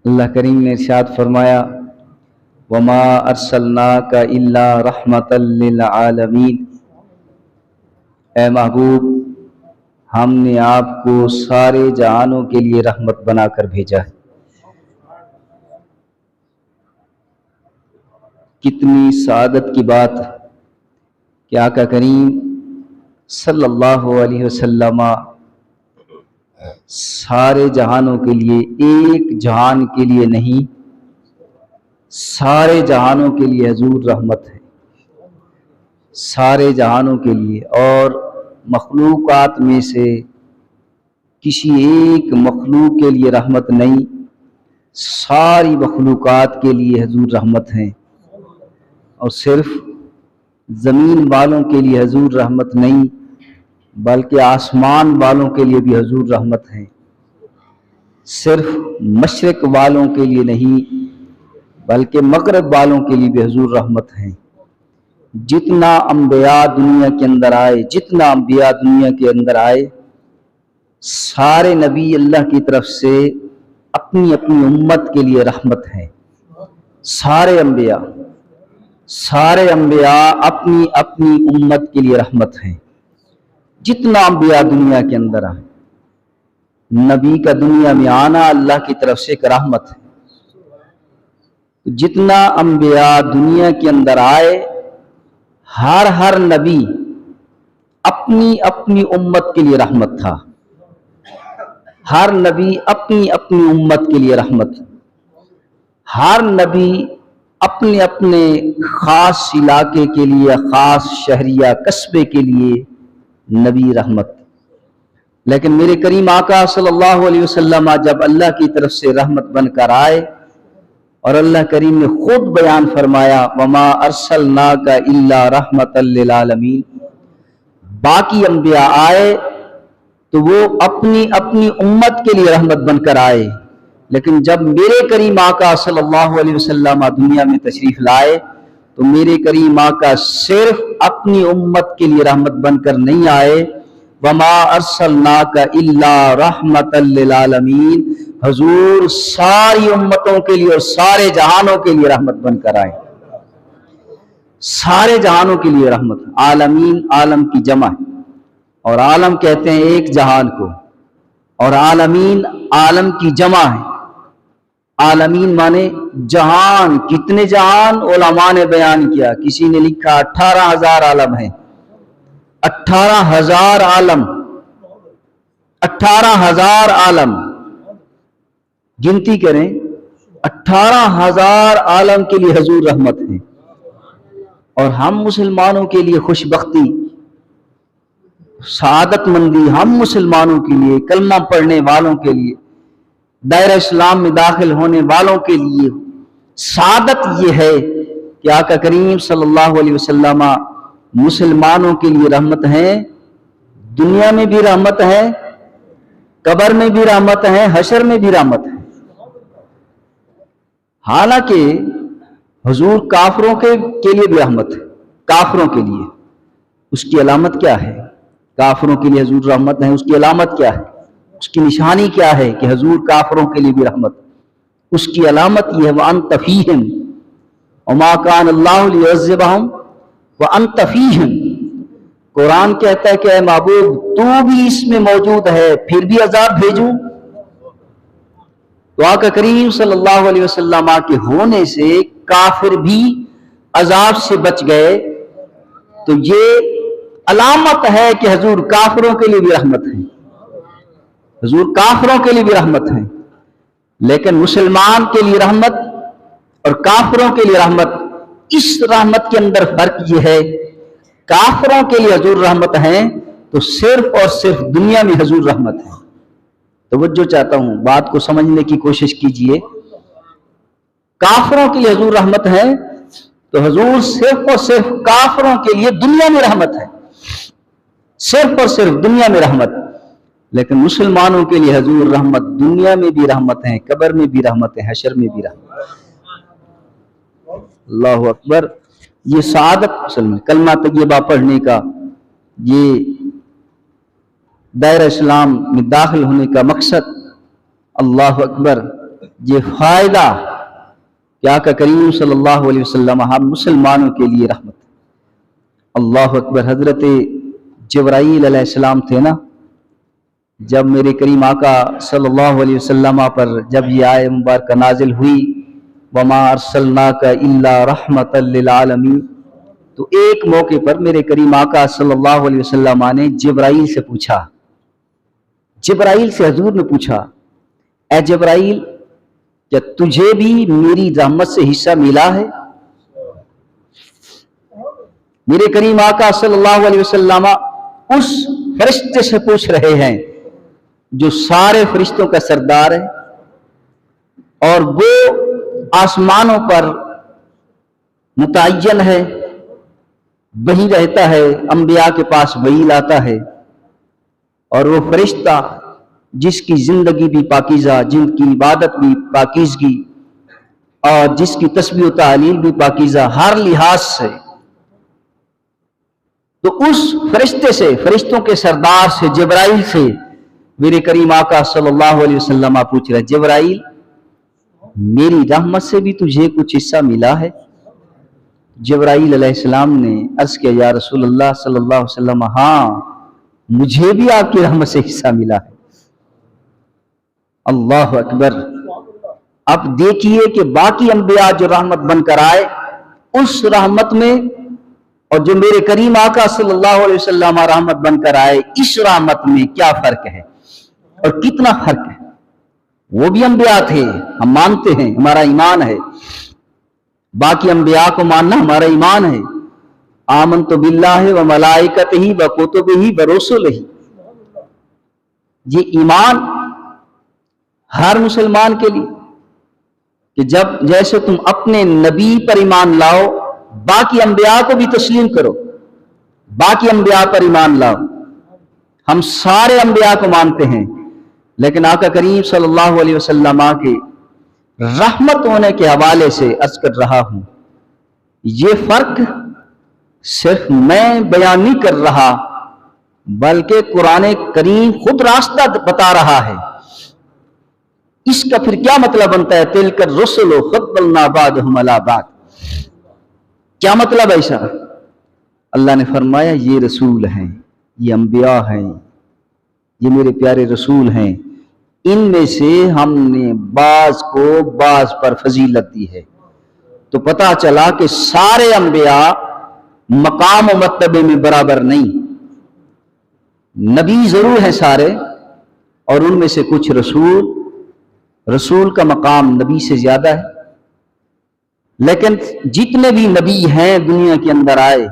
اللہ کریم نے ارشاد فرمایا وما ارسلناک الا رحمۃ للعالمین، اے محبوب ہم نے آپ کو سارے جہانوں کے لیے رحمت بنا کر بھیجا ہے۔ کتنی سعادت کی بات کہ آقا کریم صلی اللہ علیہ وسلم سارے جہانوں کے لیے، ایک جہان کے لیے نہیں، سارے جہانوں کے لیے حضور رحمت ہے، سارے جہانوں کے لیے۔ اور مخلوقات میں سے کسی ایک مخلوق کے لیے رحمت نہیں، ساری مخلوقات کے لیے حضور رحمت ہیں۔ اور صرف زمین والوں کے لیے حضور رحمت نہیں، بلکہ آسمان والوں کے لیے بھی حضور رحمت ہے۔ صرف مشرق والوں کے لیے نہیں، بلکہ مغرب والوں کے لیے بھی حضور رحمت ہے۔ جتنا انبیاء دنیا کے اندر آئے، جتنا انبیاء دنیا کے اندر آئے، سارے نبی اللہ کی طرف سے اپنی اپنی امت کے لیے رحمت ہے۔ سارے انبیاء اپنی اپنی امت کے لیے رحمت ہیں۔ جتنا انبیاء دنیا کے اندر آئے، نبی کا دنیا میں آنا اللہ کی طرف سے ایک رحمت ہے۔ جتنا انبیاء دنیا کے اندر آئے، ہر نبی اپنی اپنی امت کے لیے رحمت تھا۔ ہر نبی اپنی اپنی امت کے لیے رحمت، ہر نبی اپنے اپنے خاص علاقے کے لیے، خاص شہریہ قصبے کے لیے نبی رحمت۔ لیکن میرے کریم آقا صلی اللہ علیہ وسلم جب اللہ کی طرف سے رحمت بن کر آئے، اور اللہ کریم نے خود بیان فرمایا وما ارسلناک الا رحمۃ للعالمین، باقی انبیاء آئے تو وہ اپنی اپنی امت کے لیے رحمت بن کر آئے، لیکن جب میرے کریم آقا صلی اللہ علیہ وسلم دنیا میں تشریف لائے تو میرے کریم آقا صرف اپنی امت کے لیے رحمت بن کر نہیں آئے، وما ارسلناک الا رحمۃ للعالمین، حضور ساری امتوں کے لیے اور سارے جہانوں کے لیے رحمت بن کر آئے۔ سارے جہانوں کے لیے رحمت۔ عالمین عالم کی جمع ہے، اور عالم کہتے ہیں ایک جہان کو، اور عالمین عالم کی جمع ہے۔ عالمین مانے جہان۔ کتنے جہان علماء نے بیان کیا، کسی نے لکھا 18,000 عالم ہیں۔ 18,000 عالم، 18,000 عالم گنتی کریں، 18,000 عالم کے لیے حضور رحمت ہے۔ اور ہم مسلمانوں کے لیے خوش بختی، سعادت مندی، ہم مسلمانوں کے لیے، کلمہ پڑھنے والوں کے لیے، دائرہ اسلام میں داخل ہونے والوں کے لیے سعادت یہ ہے کہ آقا کریم صلی اللہ علیہ وسلم مسلمانوں کے لیے رحمت ہیں۔ دنیا میں بھی رحمت ہے، قبر میں بھی رحمت ہے، حشر میں بھی رحمت ہے۔ حالانکہ حضور کافروں کے لیے بھی رحمت ہے، کافروں کے لیے۔ اس کی علامت کیا ہے؟ کافروں کے لیے حضور رحمت ہے، اس کی علامت کیا ہے؟ اس کی نشانی کیا ہے کہ حضور کافروں کے لیے بھی رحمت؟ اس کی علامت یہ ہے وَأَنْتَ فِيهِمْ وَمَا كَانَ اللَّهُ لِيُعَذِّبَهُمْ وَأَنْتَ فِيهِمْ۔ قرآن کہتا ہے کہ اے محبوب تو بھی اس میں موجود ہے، پھر بھی عذاب بھیجوں؟ تو آقا کریم صلی اللہ علیہ وسلم کے ہونے سے کافر بھی عذاب سے بچ گئے، تو یہ علامت ہے کہ حضور کافروں کے لیے بھی رحمت ہے، حضور کافروں کے لیے بھی رحمت ہے۔ لیکن مسلمان کے لیے رحمت اور کافروں کے لیے رحمت، اس رحمت کے اندر فرق یہ ہے، کافروں کے لیے حضور رحمت ہے تو صرف اور صرف دنیا میں حضور رحمت ہے۔ توجہ چاہتا ہوں، بات کو سمجھنے کی کوشش کیجئے۔ کافروں کے لیے حضور رحمت ہے تو حضور صرف اور صرف کافروں کے لیے دنیا میں رحمت ہے، صرف اور صرف دنیا میں رحمت۔ لیکن مسلمانوں کے لیے حضور رحمت دنیا میں بھی رحمت ہے، قبر میں بھی رحمت ہے، حشر میں بھی رحمت ہے۔ اللہ اکبر۔ یہ سعادت اصل میں کلمہ طیبہ پڑھنے کا، یہ دائرہ اسلام میں داخل ہونے کا مقصد، اللہ اکبر، یہ فائدہ کیا کہ کریم صلی اللہ علیہ وسلم ہم مسلمانوں کے لیے رحمت. اللہ اکبر. حضرت جبرائیل علیہ السلام تھے نا، جب میرے کریم آقا صلی اللہ علیہ وسلم پر جب یہ آیت مبارکہ نازل ہوئی وما ارسلناک الا رحمتا للعالمین، تو ایک موقع پر میرے کریم آقا صلی اللہ علیہ وسلم نے جبرائیل سے پوچھا، جبرائیل سے حضور نے پوچھا، اے جبرائیل کیا تجھے بھی میری رحمت سے حصہ ملا ہے؟ میرے کریم آقا صلی اللہ علیہ وسلم اس فرشتے سے پوچھ رہے ہیں جو سارے فرشتوں کا سردار ہے، اور وہ آسمانوں پر متعین ہے، وہی رہتا ہے، انبیاء کے پاس وہی لاتا ہے، اور وہ فرشتہ جس کی زندگی بھی پاکیزہ، جن کی عبادت بھی پاکیزگی، اور جس کی تسبیح و تہلیل بھی پاکیزہ ہر لحاظ سے، تو اس فرشتے سے، فرشتوں کے سردار سے، جبرائیل سے میرے کریم آقا صلی اللہ علیہ وسلم پوچھ رہے، جبرائیل میری رحمت سے بھی تجھے کچھ حصہ ملا ہے؟ جبرائیل علیہ السلام نے عرض کیا، یا رسول اللہ صلی اللہ علیہ وسلم، ہاں مجھے بھی آپ کی رحمت سے حصہ ملا ہے. اللہ اکبر. اب دیکھیے کہ باقی انبیاء جو رحمت بن کر آئے، اس رحمت میں، اور جو میرے کریم آقا صلی اللہ علیہ وسلم رحمت بن کر آئے، اس رحمت میں کیا فرق ہے اور کتنا فرق ہے. وہ بھی انبیاء تھے، ہم مانتے ہیں، ہمارا ایمان ہے، باقی انبیاء کو ماننا ہمارا ایمان ہے. آمنت باللہ و ملائکتہ و کتبہ و رسلہ، یہ ایمان ہر مسلمان کے لیے، کہ جب جیسے تم اپنے نبی پر ایمان لاؤ، باقی انبیاء کو بھی تسلیم کرو، باقی انبیاء پر ایمان لاؤ. ہم سارے انبیاء کو مانتے ہیں، لیکن آقا کریم صلی اللہ علیہ وسلم کے رحمت ہونے کے حوالے سے عرض کر رہا ہوں، یہ فرق صرف میں بیان نہیں کر رہا، بلکہ قرآن کریم خود راستہ بتا رہا ہے. اس کا پھر کیا مطلب بنتا ہے؟ تلک الرسل فضلنا بعضهم علی بعض. کیا مطلب ہے ایسا؟ اللہ نے فرمایا یہ رسول ہیں، یہ انبیاء ہیں، یہ میرے پیارے رسول ہیں، ان میں سے ہم نے بعض کو بعض پر فضیلت دی ہے. تو پتہ چلا کہ سارے انبیاء مقام و مرتبے میں برابر نہیں، نبی ضرور ہیں سارے، اور ان میں سے کچھ رسول کا مقام نبی سے زیادہ ہے. لیکن جتنے بھی نبی ہیں دنیا کے اندر آئے،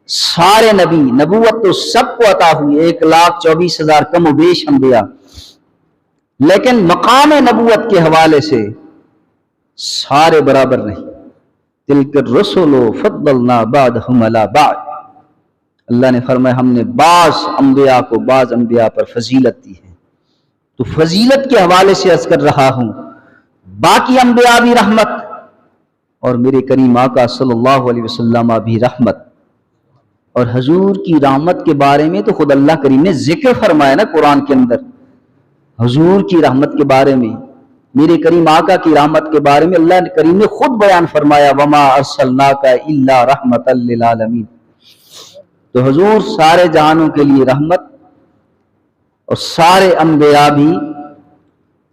سارے نبی، نبوت تو سب کو عطا ہوئی، 1,24,000 کم و بیش انبیاء، لیکن مقام نبوت کے حوالے سے سارے برابر نہیں. تلک الرسل فضلنا بعضهم علی بعض. اللہ نے فرمایا ہم نے بعض انبیاء کو بعض انبیاء پر فضیلت دی ہے. تو فضیلت کے حوالے سے عرض کر رہا ہوں، باقی انبیاء بھی رحمت، اور میرے کریم آقا صلی اللہ علیہ وسلم بھی رحمت. اور حضور کی رحمت کے بارے میں تو خود اللہ کریم نے ذکر فرمایا نا قرآن کے اندر، حضور کی رحمت کے بارے میں، میرے کریم آقا کی رحمت کے بارے میں اللہ کریم نے خود بیان فرمایا، وما ارسلناک الا رحمتا للعالمین. تو حضور سارے جہانوں کے لیے رحمت، اور سارے انبیاء بھی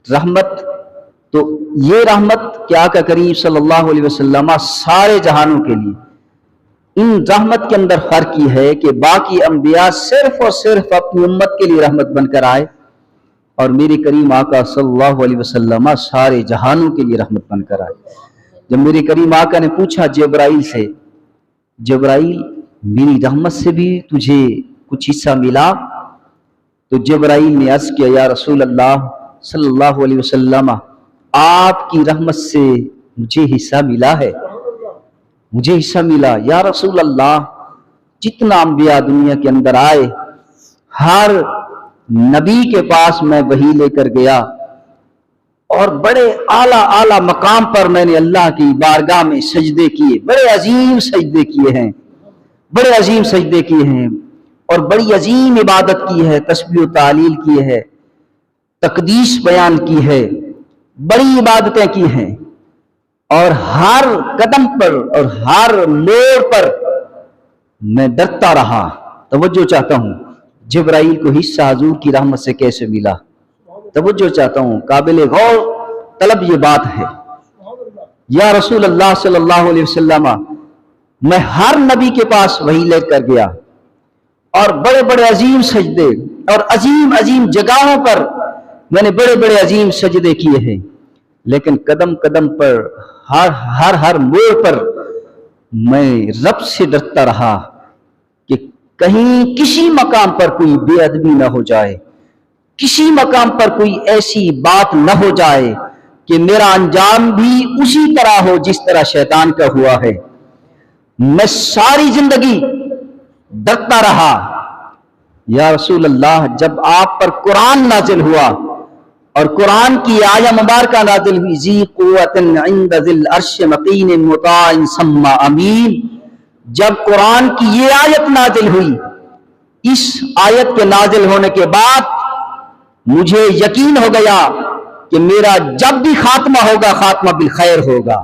رحمت. تو یہ رحمت کیا کہ کریم صلی اللہ علیہ وسلم سارے جہانوں کے لیے. ان رحمت کے اندر فرق یہ ہے کہ باقی انبیاء صرف اور صرف اپنی امت کے لیے رحمت بن کر آئے، اور میرے کریم آقا صلی اللہ علیہ وسلم سارے جہانوں کے لیے رحمت بن کر آئے. جب میرے کریم آقا نے پوچھا جبرائیل سے، جبرائیل میری رحمت سے بھی تجھے کچھ حصہ ملا؟ تو جبرائیل نے عرض کیا، یا رسول اللہ صلی اللہ علیہ وسلم، آپ کی رحمت سے مجھے حصہ ملا ہے، مجھے حصہ ملا. یا رسول اللہ جتنا انبیاء دنیا کے اندر آئے، ہر نبی کے پاس میں وحی لے کر گیا، اور بڑے اعلیٰ مقام پر میں نے اللہ کی بارگاہ میں سجدے کیے، بڑے عظیم سجدے کیے ہیں، بڑے عظیم سجدے کیے ہیں، اور بڑی عظیم عبادت کی ہے، تسبیح و تہلیل کی ہے، تقدیس بیان کی ہے. بڑی عبادتیں کی ہیں، اور ہر قدم پر اور ہر موڑ پر میں ڈرتا رہا۔ توجہ چاہتا ہوں، جبرائیل کو حصہ حضور کی رحمت سے کیسے ملا؟ توجہ چاہتا ہوں، قابل غور طلب یہ بات ہے۔ یا رسول اللہ صلی اللہ علیہ وسلم، میں ہر نبی کے پاس وحی لے کر گیا، اور بڑے بڑے عظیم سجدے اور عظیم عظیم جگہوں پر میں نے بڑے بڑے عظیم سجدے کیے ہیں، لیکن قدم قدم پر ہر موڑ پر میں رب سے ڈرتا رہا کہ کہیں کسی مقام پر کوئی بے ادبی نہ ہو جائے، کسی مقام پر کوئی ایسی بات نہ ہو جائے کہ میرا انجام بھی اسی طرح ہو جس طرح شیطان کا ہوا ہے۔ میں ساری زندگی ڈرتا رہا۔ یا رسول اللہ، جب آپ پر قرآن نازل ہوا اور قرآن کی آیہ مبارکہ نازل ہوئی، ذی قوۃ عند ذی العرش مکین مطاع ثم امین، جب قرآن کی یہ آیت نازل ہوئی، اس آیت کے نازل ہونے کے بعد مجھے یقین ہو گیا کہ میرا جب بھی خاتمہ ہوگا خاتمہ بالخیر ہوگا۔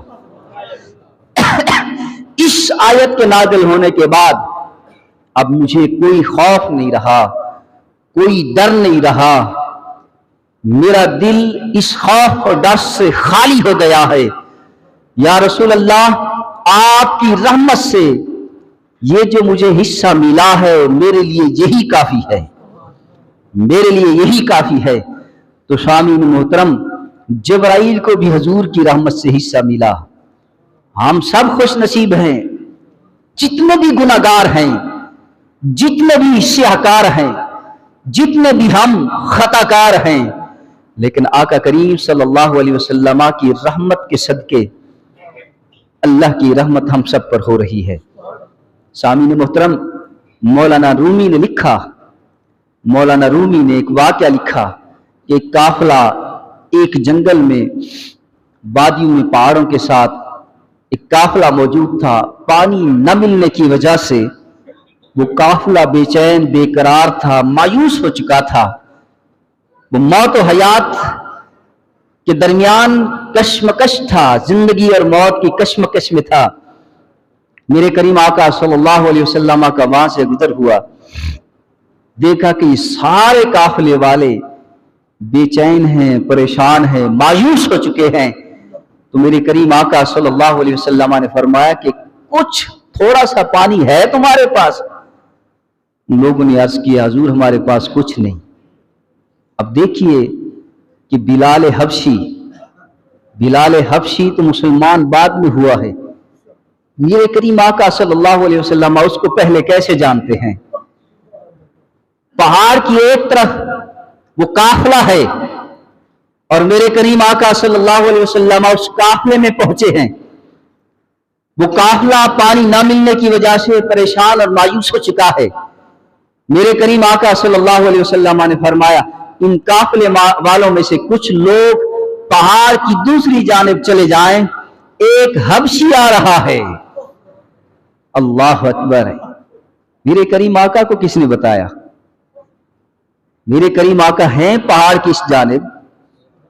اس آیت کے نازل ہونے کے بعد اب مجھے کوئی خوف نہیں رہا، کوئی ڈر نہیں رہا، میرا دل اس خوف اور ڈر سے خالی ہو گیا ہے۔ یا رسول اللہ، آپ کی رحمت سے یہ جو مجھے حصہ ملا ہے میرے لیے یہی کافی ہے، میرے لیے یہی کافی ہے۔ تو سامعین محترم، جبرائیل کو بھی حضور کی رحمت سے حصہ ملا۔ ہم سب خوش نصیب ہیں، جتنے بھی گناہگار ہیں، جتنے بھی سیاہکار ہیں، جتنے بھی ہم خطا کار ہیں، لیکن آقا کریم صلی اللہ علیہ وسلم کی رحمت کے صدقے اللہ کی رحمت ہم سب پر ہو رہی ہے۔ سامعین محترم، مولانا رومی نے لکھا، مولانا رومی نے ایک واقعہ لکھا کہ ایک قافلہ ایک جنگل میں وادیوں میں پہاڑوں کے ساتھ ایک قافلہ موجود تھا۔ پانی نہ ملنے کی وجہ سے وہ قافلہ بے چین بے قرار تھا، مایوس ہو چکا تھا۔ وہ موت و حیات کے درمیان کشمکش تھا، زندگی اور موت کی کشمکش میں تھا۔ میرے کریم آقا صلی اللہ علیہ وسلم کا وہاں سے گزر ہوا، دیکھا کہ یہ سارے قافلے والے بے چین ہیں، پریشان ہیں، مایوس ہو چکے ہیں۔ تو میرے کریم آقا صلی اللہ علیہ وسلم نے فرمایا کہ کچھ تھوڑا سا پانی ہے تمہارے پاس؟ لوگوں نے عرض کیا حضور ہمارے پاس کچھ نہیں۔ اب دیکھیے کہ بلال حبشی تو مسلمان بعد میں ہوا ہے، میرے کریم آقا صلی اللہ علیہ وسلم اس کو پہلے کیسے جانتے ہیں؟ پہاڑ کی ایک طرف وہ قافلہ ہے اور میرے کریم آقا صلی اللہ علیہ وسلم اس قافلے میں پہنچے ہیں۔ وہ قافلہ پانی نہ ملنے کی وجہ سے پریشان اور مایوس ہو چکا ہے۔ میرے کریم آقا صلی اللہ علیہ وسلم نے فرمایا ان قافلے والوں میں سے کچھ لوگ پہاڑ کی دوسری جانب چلے جائیں، ایک حبشی آ رہا ہے۔ اللہ اکبر ہے۔ میرے کریم آقا کو کس نے بتایا؟ میرے کریم آقا ہیں پہاڑ کی اس جانب۔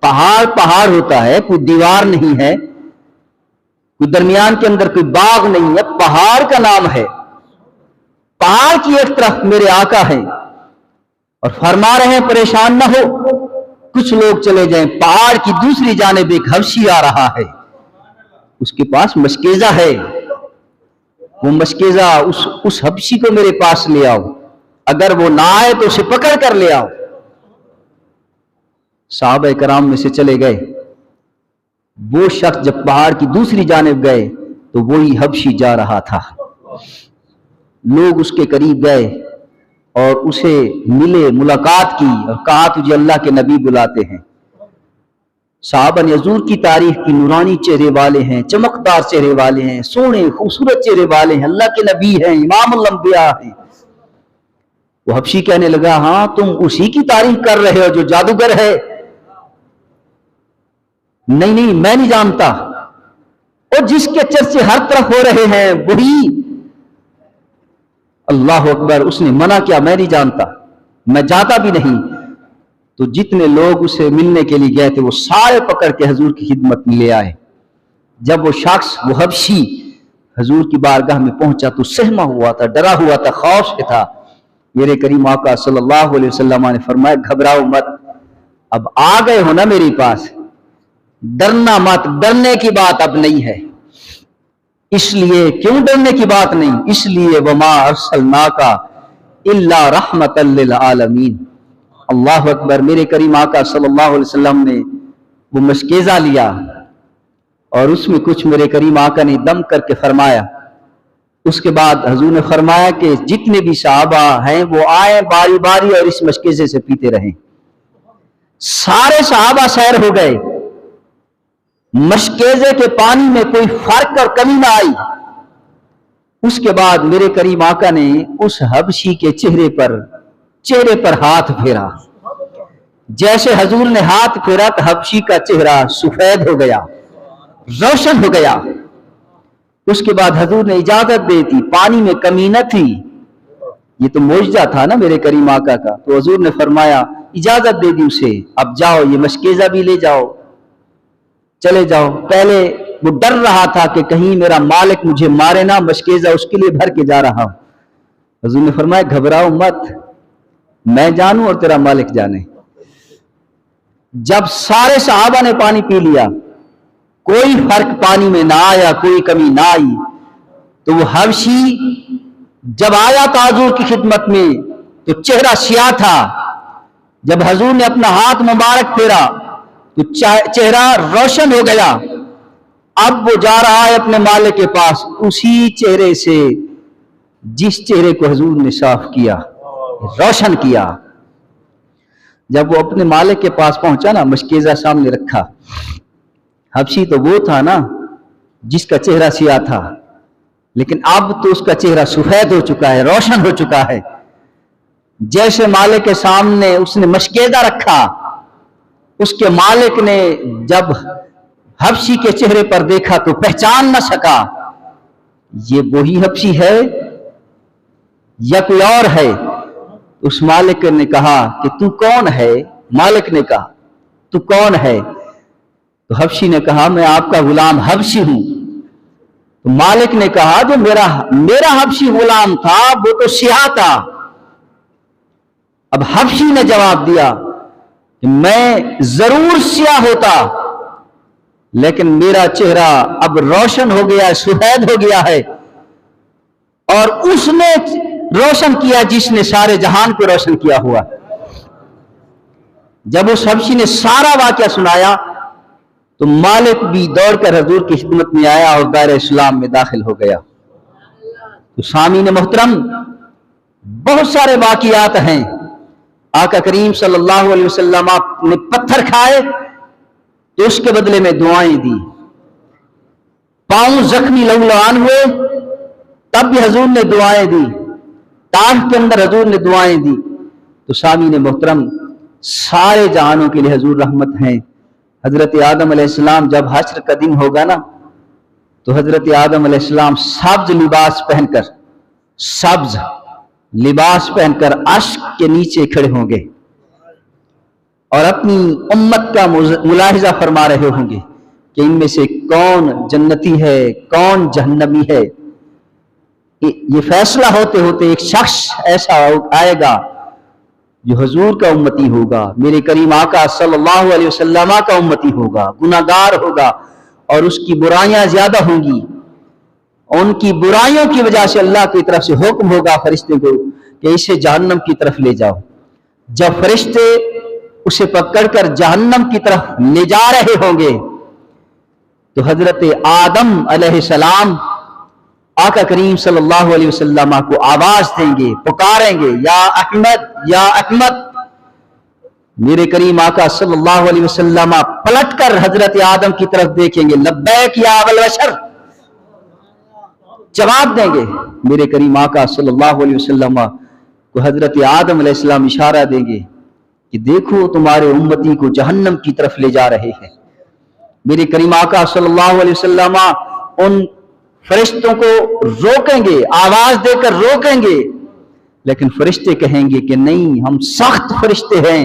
پہاڑ ہوتا ہے، کوئی دیوار نہیں ہے، کوئی درمیان کے اندر کوئی باغ نہیں ہے، پہاڑ کا نام ہے۔ پہاڑ کی ایک طرف میرے آقا ہیں اور فرما رہے ہیں پریشان نہ ہو، کچھ لوگ چلے جائیں۔ پہاڑ کی دوسری جانب ایک حبشی آ رہا ہے، اس کے پاس مشکیزہ ہے، وہ مشکیزہ اس حبشی کو میرے پاس لے آؤ، اگر وہ نہ آئے تو اسے پکڑ کر لے آؤ۔ صحابہ کرام میں سے چلے گئے۔ وہ شخص جب پہاڑ کی دوسری جانب گئے تو وہی حبشی جا رہا تھا۔ لوگ اس کے قریب گئے اور اسے ملے، ملاقات کی اور کہا تجھے اللہ کے نبی بلاتے ہیں۔ صحابہ نے حضور کی تعریف کی، نورانی چہرے والے ہیں، چمکدار چہرے والے ہیں، سونے خوبصورت چہرے والے ہیں، اللہ کے نبی ہیں، امام الانبیاء ہیں۔ وہ حبشی کہنے لگا ہاں تم اسی کی تعریف کر رہے ہو جو جادوگر ہے؟ نہیں میں نہیں جانتا، اور جس کے چرچے ہر طرف ہو رہے ہیں وہی۔ اللہ اکبر، اس نے منع کیا میں نہیں جانتا، میں جاتا بھی نہیں۔ تو جتنے لوگ اسے ملنے کے لیے گئے تھے وہ سارے پکڑ کے حضور کی خدمت میں لے آئے. جب وہ شخص وہ حبشی حضور کی بارگاہ میں پہنچا تو سہما ہوا تھا, ڈرا ہوا تھا, خوف سے تھا. میرے کریم آقا صلی اللہ علیہ وسلم نے فرمایا گھبراؤ مت, اب آ گئے ہو نا میرے پاس, ڈرنا مت, ڈرنے کی بات اب نہیں ہے. اس لیے کیوں ڈرنے کی بات نہیں؟ اس لیے وما ارسلناک الا رحمت للعالمین. اللہ اکبر. میرے کریم آقا صلی اللہ علیہ وسلم نے وہ مشکیزہ لیا اور اس میں کچھ میرے کریم آقا نے دم کر کے فرمایا. اس کے بعد حضور نے فرمایا کہ جتنے بھی صحابہ ہیں وہ آئیں باری باری اور اس مشکیزے سے پیتے رہیں. سارے صحابہ سیر ہو گئے, مشکیزے کے پانی میں کوئی فرق اور کمی نہ آئی. اس کے بعد میرے کریم آقا نے اس حبشی کے چہرے پر ہاتھ پھیرا. جیسے حضور نے ہاتھ پھیرا تو حبشی کا چہرہ سفید ہو گیا, روشن ہو گیا. اس کے بعد حضور نے اجازت دے دی, پانی میں کمی نہ تھی. یہ تو معجزہ تھا نا میرے کریم آقا کا. تو حضور نے فرمایا اجازت دے دی اسے, اب جاؤ یہ مشکیزہ بھی لے جاؤ, چلے جاؤ. پہلے وہ ڈر رہا تھا کہ کہیں میرا مالک مجھے مارے نہ, مشکیزہ اس کے لیے بھر کے جا رہا ہوں. حضور نے فرمایا گھبراؤ مت, میں جانوں اور تیرا مالک جانے. جب سارے صحابہ نے پانی پی لیا, کوئی فرق پانی میں نہ آیا, کوئی کمی نہ آئی, تو وہ حبشی جب آیا تھا حضور کی خدمت میں تو چہرہ سیاہ تھا. جب حضور نے اپنا ہاتھ مبارک پھیرا تو چہرہ روشن ہو گیا. اب وہ جا رہا ہے اپنے مالک کے پاس اسی چہرے سے جس چہرے کو حضور نے صاف کیا, روشن کیا. جب وہ اپنے مالک کے پاس پہنچا نا, مشکیزہ سامنے رکھا. حبشی تو وہ تھا نا جس کا چہرہ سیاہ تھا, لیکن اب تو اس کا چہرہ سفید ہو چکا ہے, روشن ہو چکا ہے. جیسے مالک کے سامنے اس نے مشکیزہ رکھا, اس کے مالک نے جب حبشی کے چہرے پر دیکھا تو پہچان نہ سکا یہ وہی حبشی ہے یا کوئی اور ہے. اس مالک نے کہا کہ تو کون ہے؟ مالک نے کہا تو کون ہے؟ تو حبشی نے کہا میں آپ کا غلام حبشی ہوں. تو مالک نے کہا جو میرا حبشی غلام تھا وہ تو سیاہ تھا. اب حبشی نے جواب دیا کہ میں ضرور سیاہ ہوتا, لیکن میرا چہرہ اب روشن ہو گیا ہے, سفید ہو گیا ہے, اور اس نے روشن کیا جس نے سارے جہان کو روشن کیا ہوا. جب اس حبشی نے سارا واقعہ سنایا تو مالک بھی دوڑ کر حضور کی خدمت میں آیا اور دائرہ اسلام میں داخل ہو گیا. تو سامعین محترم, بہت سارے واقعات ہیں. آقا کریم صلی اللہ علیہ وسلم نے پتھر کھائے تو اس کے بدلے میں دعائیں دی. پاؤں زخمی لہولہان ہوئے تب بھی حضور نے دعائیں دی. تاخ کے اندر حضور نے دعائیں دی. تو سامعین محترم, سارے جہانوں کے لیے حضور رحمت ہیں. حضرت آدم علیہ السلام جب حشر کا دن ہوگا نا تو حضرت آدم علیہ السلام سبز لباس پہن کر عرش کے نیچے کھڑے ہوں گے اور اپنی امت کا ملاحظہ فرما رہے ہوں گے کہ ان میں سے کون جنتی ہے کون جہنمی ہے. یہ فیصلہ ہوتے ہوتے ایک شخص ایسا آئے گا جو حضور کا امتی ہوگا, میرے کریم آقا صلی اللہ علیہ وسلم کا امتی ہوگا, گناہگار ہوگا اور اس کی برائیاں زیادہ ہوں گی. ان کی برائیوں کی وجہ سے اللہ کی طرف سے حکم ہوگا فرشتے کو کہ اسے جہنم کی طرف لے جاؤ. جب فرشتے اسے پکڑ کر جہنم کی طرف لے جا رہے ہوں گے تو حضرت آدم علیہ السلام آقا کریم صلی اللہ علیہ وسلم کو آواز دیں گے, پکاریں گے, یا احمد یا احمد. میرے کریم آقا صلی اللہ علیہ وسلم پلٹ کر حضرت آدم کی طرف دیکھیں گے, لبیک یا ابا البشر, جواب دیں گے. میرے کریم آقا صلی اللہ علیہ وسلم کو حضرت آدم علیہ السلام اشارہ دیں گے کہ دیکھو تمہارے امتی کو جہنم کی طرف لے جا رہے ہیں. میرے کریم آقا صلی اللہ علیہ وسلم ان فرشتوں کو روکیں گے, آواز دے کر روکیں گے, لیکن فرشتے کہیں گے کہ نہیں, ہم سخت فرشتے ہیں,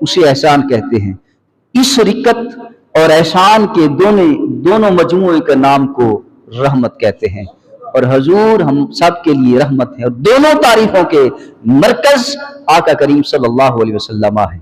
اسے احسان کہتے ہیں۔ اس رکت اور احسان کے دونوں مجموعے کے نام کو رحمت کہتے ہیں، اور حضور ہم سب کے لیے رحمت ہے، اور دونوں تعریفوں کے مرکز آقا کریم صلی اللہ علیہ وسلم ہے۔